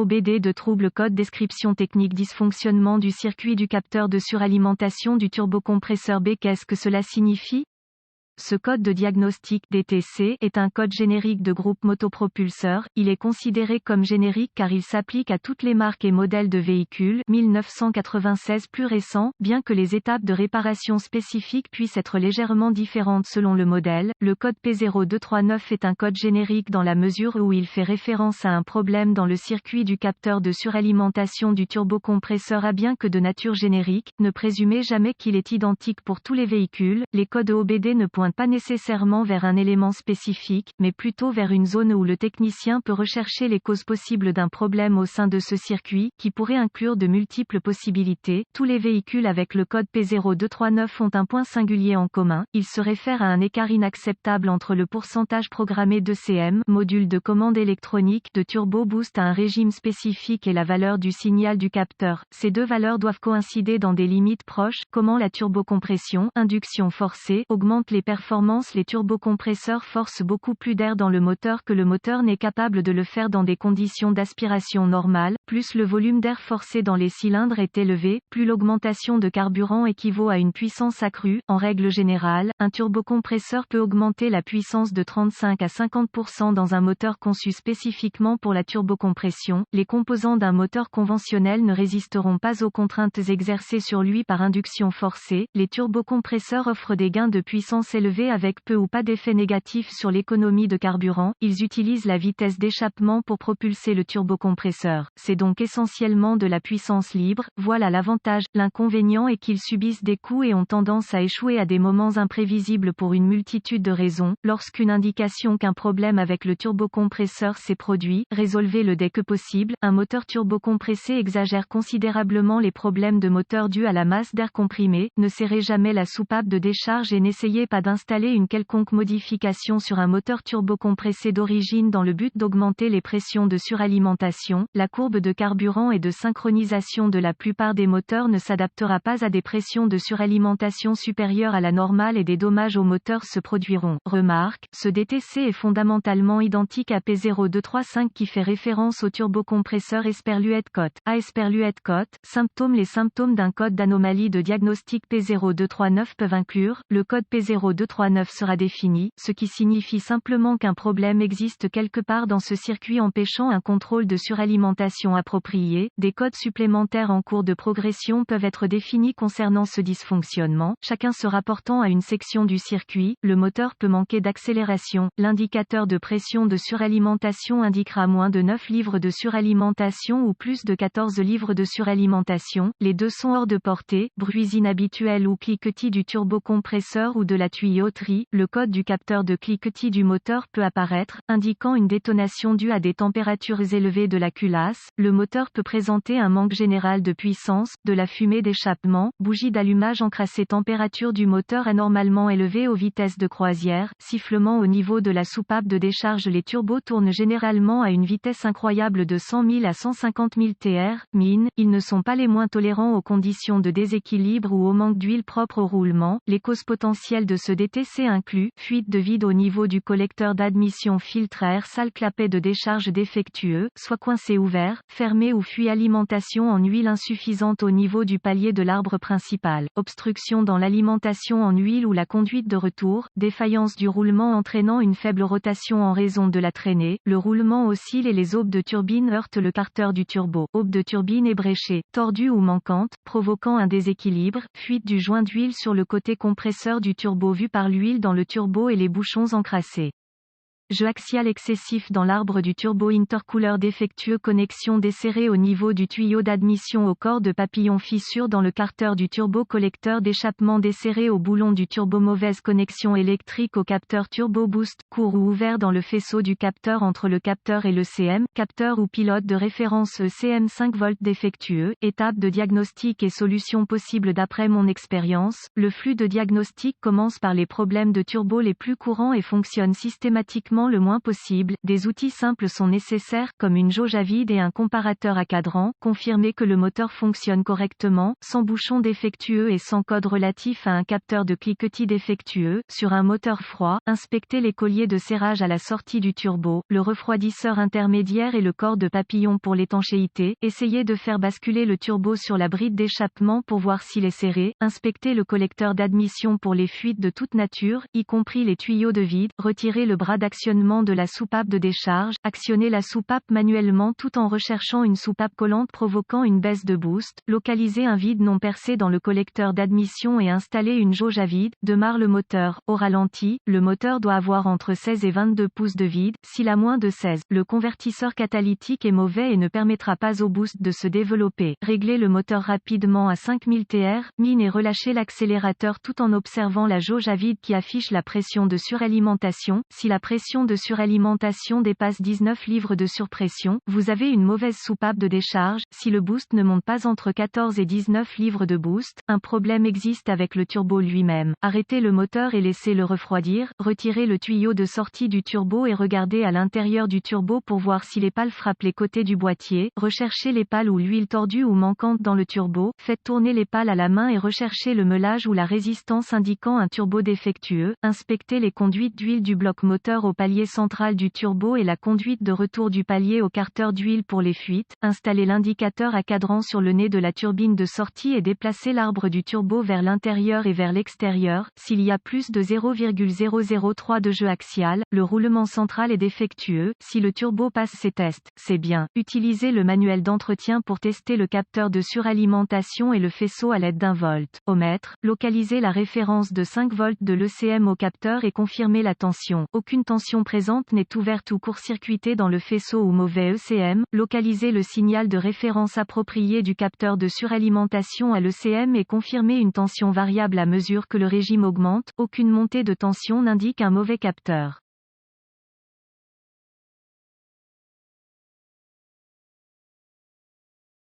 OBD de trouble code description technique dysfonctionnement du circuit du capteur de suralimentation du turbocompresseur B. Qu'est-ce que cela signifie? Ce code de diagnostic DTC est un code générique de groupe motopropulseur. Il est considéré comme générique car il s'applique à toutes les marques et modèles de véhicules 1996 plus récents, bien que les étapes de réparation spécifiques puissent être légèrement différentes selon le modèle. Le code P0239 est un code générique dans la mesure où il fait référence à un problème dans le circuit du capteur de suralimentation du turbocompresseur A. Bien que de nature générique, ne présumez jamais qu'il est identique pour tous les véhicules. Les codes OBD ne pointent pas nécessairement vers un élément spécifique, mais plutôt vers une zone où le technicien peut rechercher les causes possibles d'un problème au sein de ce circuit, qui pourrait inclure de multiples possibilités. Tous les véhicules avec le code P0239 ont un point singulier en commun, il se réfère à un écart inacceptable entre le pourcentage programmé d'ECM, module de commande électronique, de turbo boost à un régime spécifique et la valeur du signal du capteur. Ces deux valeurs doivent coïncider dans des limites proches. Comment la turbocompression, induction forcée, augmente les performances? Les turbocompresseurs forcent beaucoup plus d'air dans le moteur que le moteur n'est capable de le faire dans des conditions d'aspiration normales. Plus le volume d'air forcé dans les cylindres est élevé, plus l'augmentation de carburant équivaut à une puissance accrue. En règle générale, un turbocompresseur peut augmenter la puissance de 35 à 50% dans un moteur conçu spécifiquement pour la turbocompression. Les composants d'un moteur conventionnel ne résisteront pas aux contraintes exercées sur lui par induction forcée. Les turbocompresseurs offrent des gains de puissance élevés avec peu ou pas d'effet négatif sur l'économie de carburant. Ils utilisent la vitesse d'échappement pour propulser le turbocompresseur. C'est donc essentiellement de la puissance libre. Voilà l'avantage. L'inconvénient est qu'ils subissent des coups et ont tendance à échouer à des moments imprévisibles pour une multitude de raisons. Lorsqu'une indication qu'un problème avec le turbocompresseur s'est produit, résolvez-le dès que possible. Un moteur turbocompressé exagère considérablement les problèmes de moteur dus à la masse d'air comprimé. Ne serrez jamais la soupape de décharge et n'essayez pas d'installer une quelconque modification sur un moteur turbocompressé d'origine dans le but d'augmenter les pressions de suralimentation. La courbe de carburant et de synchronisation de la plupart des moteurs ne s'adaptera pas à des pressions de suralimentation supérieures à la normale et des dommages au moteur se produiront. Remarque, ce DTC est fondamentalement identique à P0235 qui fait référence au turbocompresseur Esperluette-Cotte. À Esperluette-Cotte, symptômes. Les symptômes d'un code d'anomalie de diagnostic P0239 peuvent inclure, le code P0239 sera défini, ce qui signifie simplement qu'un problème existe quelque part dans ce circuit empêchant un contrôle de suralimentation approprié. Des codes supplémentaires en cours de progression peuvent être définis concernant ce dysfonctionnement, chacun se rapportant à une section du circuit. Le moteur peut manquer d'accélération. L'indicateur de pression de suralimentation indiquera moins de 9 livres de suralimentation ou plus de 14 livres de suralimentation. Les deux sont hors de portée. Bruits inhabituels ou cliquetis du turbocompresseur ou de la tuyauterie. Le code du capteur de cliquetis du moteur peut apparaître, indiquant une détonation due à des températures élevées de la culasse. Le moteur peut présenter un manque général de puissance, de la fumée d'échappement, bougie d'allumage encrassée, température du moteur anormalement élevée aux vitesses de croisière, sifflement au niveau de la soupape de décharge. Les turbos tournent généralement à une vitesse incroyable de 100 000 à 150 000 TR, min. Ils ne sont pas les moins tolérants aux conditions de déséquilibre ou au manque d'huile propre au roulement. Les causes potentielles de ce DTC incluent, fuite de vide au niveau du collecteur d'admission, filtre à air sale, clapet de décharge défectueux, soit coincé ouvert, fermé ou fuit, alimentation en huile insuffisante au niveau du palier de l'arbre principal, obstruction dans l'alimentation en huile ou la conduite de retour, défaillance du roulement entraînant une faible rotation en raison de la traînée, le roulement oscille et les aubes de turbine heurtent le carter du turbo, aube de turbine ébréchée, tordue ou manquante, provoquant un déséquilibre, fuite du joint d'huile sur le côté compresseur du turbo vu par l'huile dans le turbo et les bouchons encrassés. Jeu axial excessif dans l'arbre du turbo, intercooler défectueux, connexion desserrée au niveau du tuyau d'admission au corps de papillon, fissure dans le carter du turbo, collecteur d'échappement desserré au boulon du turbo, mauvaise connexion électrique au capteur turbo boost, court ou ouvert dans le faisceau du capteur entre le capteur et le CM, capteur ou pilote de référence ECM 5 volts défectueux, étape de diagnostic et solutions possibles. D'après mon expérience, le flux de diagnostic commence par les problèmes de turbo les plus courants et fonctionne systématiquement mouvement le moins possible. Des outils simples sont nécessaires, comme une jauge à vide et un comparateur à cadran. Confirmer que le moteur fonctionne correctement, sans bouchon défectueux et sans code relatif à un capteur de cliquetis défectueux. Sur un moteur froid, inspectez les colliers de serrage à la sortie du turbo, le refroidisseur intermédiaire et le corps de papillon pour l'étanchéité. Essayez de faire basculer le turbo sur la bride d'échappement pour voir s'il est serré. Inspectez le collecteur d'admission pour les fuites de toute nature, y compris les tuyaux de vide. Retirez le bras d'actionnement de la soupape de décharge. Actionnez la soupape manuellement tout en recherchant une soupape collante provoquant une baisse de boost. Localisez un vide non percé dans le collecteur d'admission et installez une jauge à vide. Démarre le moteur. Au ralenti, le moteur doit avoir entre 16 et 22 pouces de vide. S'il a moins de 16, le convertisseur catalytique est mauvais et ne permettra pas au boost de se développer. Réglez le moteur rapidement à 5000 TR, mine et relâchez l'accélérateur tout en observant la jauge à vide qui affiche la pression de suralimentation. Si la pression de suralimentation dépasse 19 livres de surpression, vous avez une mauvaise soupape de décharge. Si le boost ne monte pas entre 14 et 19 livres de boost, un problème existe avec le turbo lui-même. Arrêtez le moteur et laissez-le refroidir. Retirez le tuyau de sortie du turbo et regardez à l'intérieur du turbo pour voir si les pales frappent les côtés du boîtier. Recherchez les pales ou l'huile tordue ou manquante dans le turbo. Faites tourner les pales à la main et recherchez le meulage ou la résistance indiquant un turbo défectueux. Inspectez les conduites d'huile du bloc moteur au palier central du turbo et la conduite de retour du palier au carter d'huile pour les fuites. Installez l'indicateur à cadran sur le nez de la turbine de sortie et déplacez l'arbre du turbo vers l'intérieur et vers l'extérieur. S'il y a plus de 0,003 de jeu axial, le roulement central est défectueux. Si le turbo passe ses tests, c'est bien. Utilisez le manuel d'entretien pour tester le capteur de suralimentation et le faisceau à l'aide d'un voltmètre. Localisez la référence de 5 volts de l'ECM au capteur et confirmez la tension. Aucune tension présente n'est ouverte ou court-circuitée dans le faisceau ou mauvais ECM. Localisez le signal de référence approprié du capteur de suralimentation à l'ECM et confirmez une tension variable à mesure que le régime augmente. Aucune montée de tension n'indique un mauvais capteur.